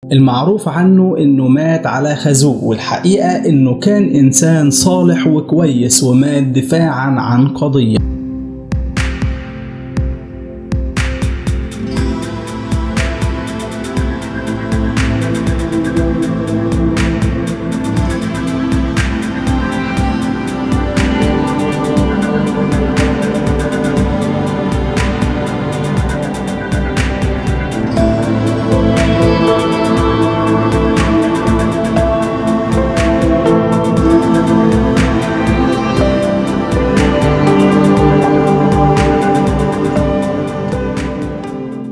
المعروف عنه انه مات على خازوق، والحقيقة انه كان انسان صالح وكويس ومات دفاعا عن قضية.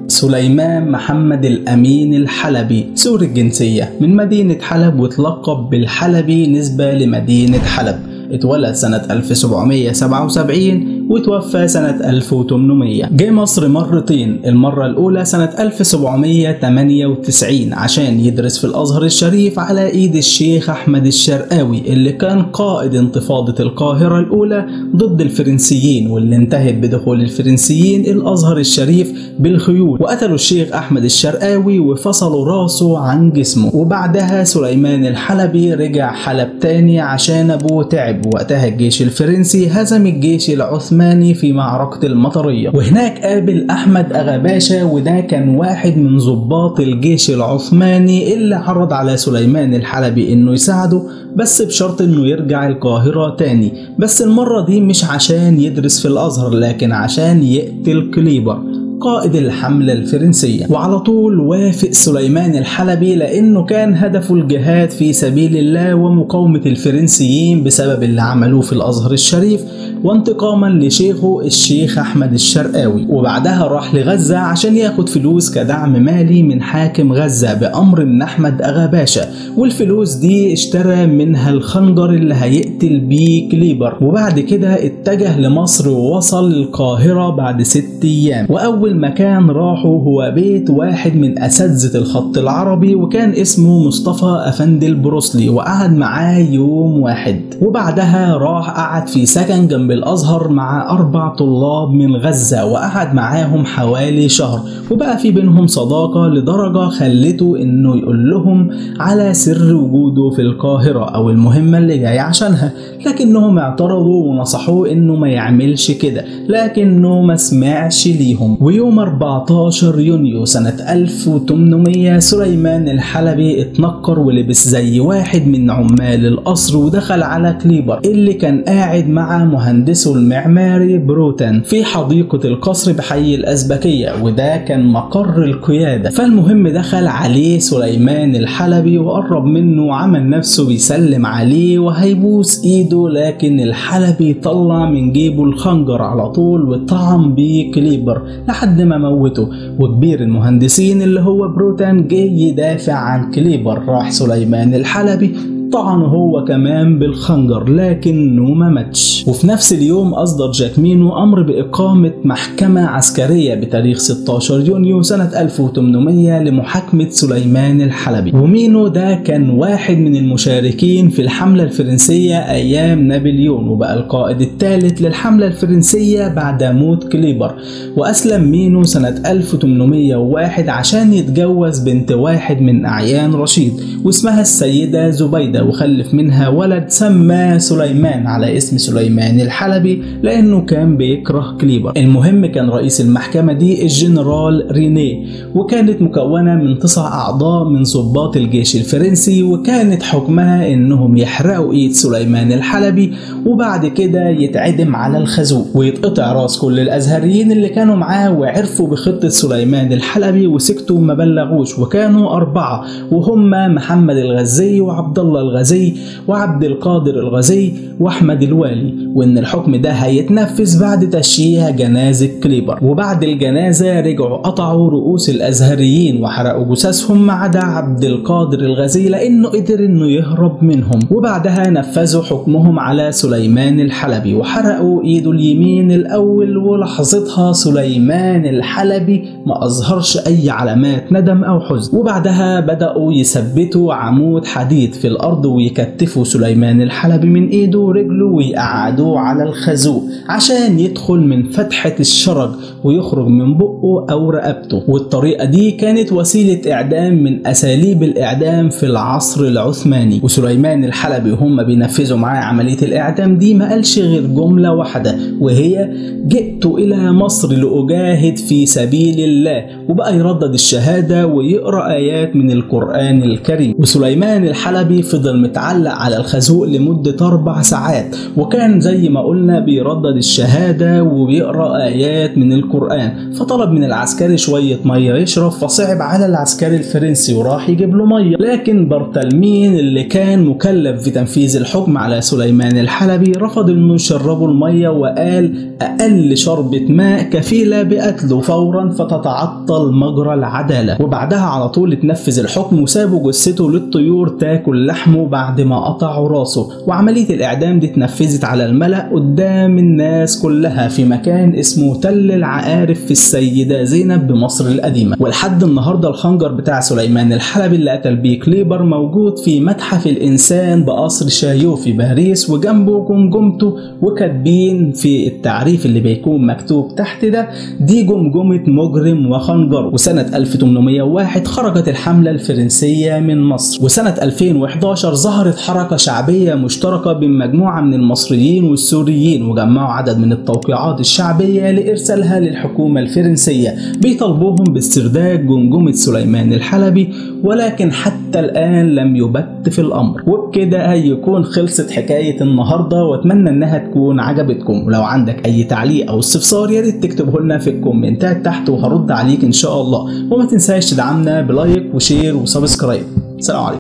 سليمان محمد الأمين الحلبي، سوري الجنسية، من مدينة حلب، وتلقب بالحلبي نسبة لمدينة حلب. اتولد سنة 1777 وتوفى سنة 1800. جه مصر مرتين، المرة الأولى سنة 1798 عشان يدرس في الأزهر الشريف على إيد الشيخ أحمد الشرقاوي اللي كان قائد انتفاضة القاهرة الأولى ضد الفرنسيين، واللي انتهت بدخول الفرنسيين الأزهر الشريف بالخيول، وقتلوا الشيخ أحمد الشرقاوي وفصلوا راسه عن جسمه. وبعدها سليمان الحلبي رجع حلب تاني عشان أبوه تعب، وقتها الجيش الفرنسي هزم الجيش العثماني في معركة المطرية، وهناك قابل أحمد أغاباشا، وده كان واحد من ضباط الجيش العثماني اللي عرض على سليمان الحلبي إنه يساعده، بس بشرط إنه يرجع القاهرة تاني، بس المرة دي مش عشان يدرس في الأزهر لكن عشان يقتل كليبر قائد الحملة الفرنسية. وعلى طول وافق سليمان الحلبي لأنه كان هدفه الجهاد في سبيل الله ومقاومة الفرنسيين بسبب اللي عملوه في الأزهر الشريف، وانتقاما لشيخه الشيخ أحمد الشرقاوي. وبعدها راح لغزة عشان ياخد فلوس كدعم مالي من حاكم غزة بأمر من أحمد أغاباشا، والفلوس دي اشترى منها الخنجر اللي هيقتل بيه كليبر. وبعد كده اتجه لمصر ووصل القاهرة بعد 6 أيام، وأول مكان راحه هو بيت واحد من أساتذة الخط العربي وكان اسمه مصطفى أفندي البروسلي، وقعد معاه يوم واحد. وبعدها راح قعد في سكن جنب الأزهر مع 4 طلاب من غزة، وقعد معاهم حوالي شهر، وبقى في بينهم صداقة لدرجة خلته إنه يقول لهم على سر وجوده في القاهرة أو المهمة اللي جاي عشانها، لكنهم اعترضوا ونصحوه إنه ما يعملش كده، لكنه ما سمعش ليهم. ويوم 14 يونيو سنة 1800 سليمان الحلبي اتنكر ولبس زي واحد من عمال القصر ودخل على كليبر اللي كان قاعد مع مهندسه المعماري بروتان في حديقة القصر بحي الأزبكية، وده كان مقر القيادة. فالمهم دخل عليه سليمان الحلبي وقرب منه وعمل نفسه بيسلم عليه وهيبوس ايده، لكن الحلبي طلع من جيبه الخنجر على طول وطعن بيه كليبر لحد ما موته. وكبير المهندسين اللي هو بروتان جه يدافع عن كليبر، راح سليمان الحلبي طعنه هو كمان بالخنجر لكنه ما ماتش. وفي نفس اليوم أصدر جاك مينو أمر بإقامة محكمة عسكرية بتاريخ 16 يونيو سنة 1800 لمحاكمة سليمان الحلبي. ومينو ده كان واحد من المشاركين في الحملة الفرنسية أيام نابليون، وبقى القائد الثالث للحملة الفرنسية بعد موت كليبر. وأسلم مينو سنة 1801 عشان يتجوز بنت واحد من أعيان رشيد واسمها السيدة زبيدة، وخلف منها ولد سماه سليمان على اسم سليمان الحلبي لأنه كان بيكره كليبر. المهم كان رئيس المحكمة دي الجنرال رينيه، وكانت مكونة من 9 أعضاء من ضباط الجيش الفرنسي، وكانت حكمها إنهم يحرقوا إيد سليمان الحلبي وبعد كده يتعدم على الخازوق ويتقطع راس كل الأزهريين اللي كانوا معاه وعرفوا بخطة سليمان الحلبي وسكتوا ما بلغوش. وكانوا 4 وهم محمد الغزي وعبد الله الغزي وعبد القادر الغزي واحمد الوالي، وان الحكم ده هيتنفذ بعد تشييع جنازة كليبر. وبعد الجنازة رجعوا قطعوا رؤوس الازهريين وحرقوا جثثهم ما عدا عبد القادر الغزي لانه قدر انه يهرب منهم. وبعدها نفذوا حكمهم على سليمان الحلبي وحرقوا ايده اليمين الاول، ولحظتها سليمان الحلبي ما اظهرش اي علامات ندم او حزن. وبعدها بدأوا يثبتوا عمود حديد في الارض الأرض ويكتفوا سليمان الحلبي من إيده ورجله ويقعدوه على الخازوق عشان يدخل من فتحة الشرج ويخرج من بقه أو رقبته. والطريقة دي كانت وسيلة إعدام من أساليب الإعدام في العصر العثماني. وسليمان الحلبي وهم بينفذوا معاه عملية الإعدام دي ما قالش غير جملة واحدة، وهي جئت إلى مصر لأجاهد في سبيل الله، وبقى يردد الشهادة ويقرأ آيات من القرآن الكريم. وسليمان الحلبي فضل متعلق على الخازوق لمدة 4 ساعات، وكان زي ما قلنا بيردد الشهادة وبيقرأ آيات من القرآن. فطلب من العسكري شوية مية يشرب، فصعب على العسكري الفرنسي وراح يجيب له مية، لكن برتلمين اللي كان مكلف بتنفيذ الحكم على سليمان الحلبي رفض انه يشربه المية، وقال اقل شربة ماء كفيلة بقتله فورا فتتعطل مجرى العدالة. وبعدها على طول اتنفذ الحكم وسابوا جثته للطيور تاكل لحمه بعد ما قطعوا راسه. وعملية الاعدام دي اتنفذت على الملأ قدام الناس كلها في مكان اسمه تل العقارف في السيدة زينب بمصر القديمة. ولحد النهاردة الخنجر بتاع سليمان الحلبي اللي قتل بيه كليبر موجود في متحف الإنسان بقصر شايو في باريس، وجنبه جمجمته، وكاتبين في التعريف اللي بيكون مكتوب تحت ده دي جمجمة مجرم وخنجر. وسنة 1801 خرجت الحملة الفرنسية من مصر. وسنة 2011 ظهرت حركة شعبية مشتركة بين مجموعة من المصريين والسوريين، وجمعوا عدد من التوقيعات الشعبية لإرسالها للحكومة الفرنسية بيطالبوهم باسترداد جمجمة سليمان الحلبي، ولكن حتى الآن لم يبت في الأمر. وبكده هيكون خلصت حكاية النهاردة، واتمنى انها تكون عجبتكم. ولو عندك اي تعليق او استفسار يا ريت تكتبه لنا في الكومنتات تحت وهرد عليك ان شاء الله. وما تنساش تدعمنا بلايك وشير وسبسكرايب. سلام عليكم.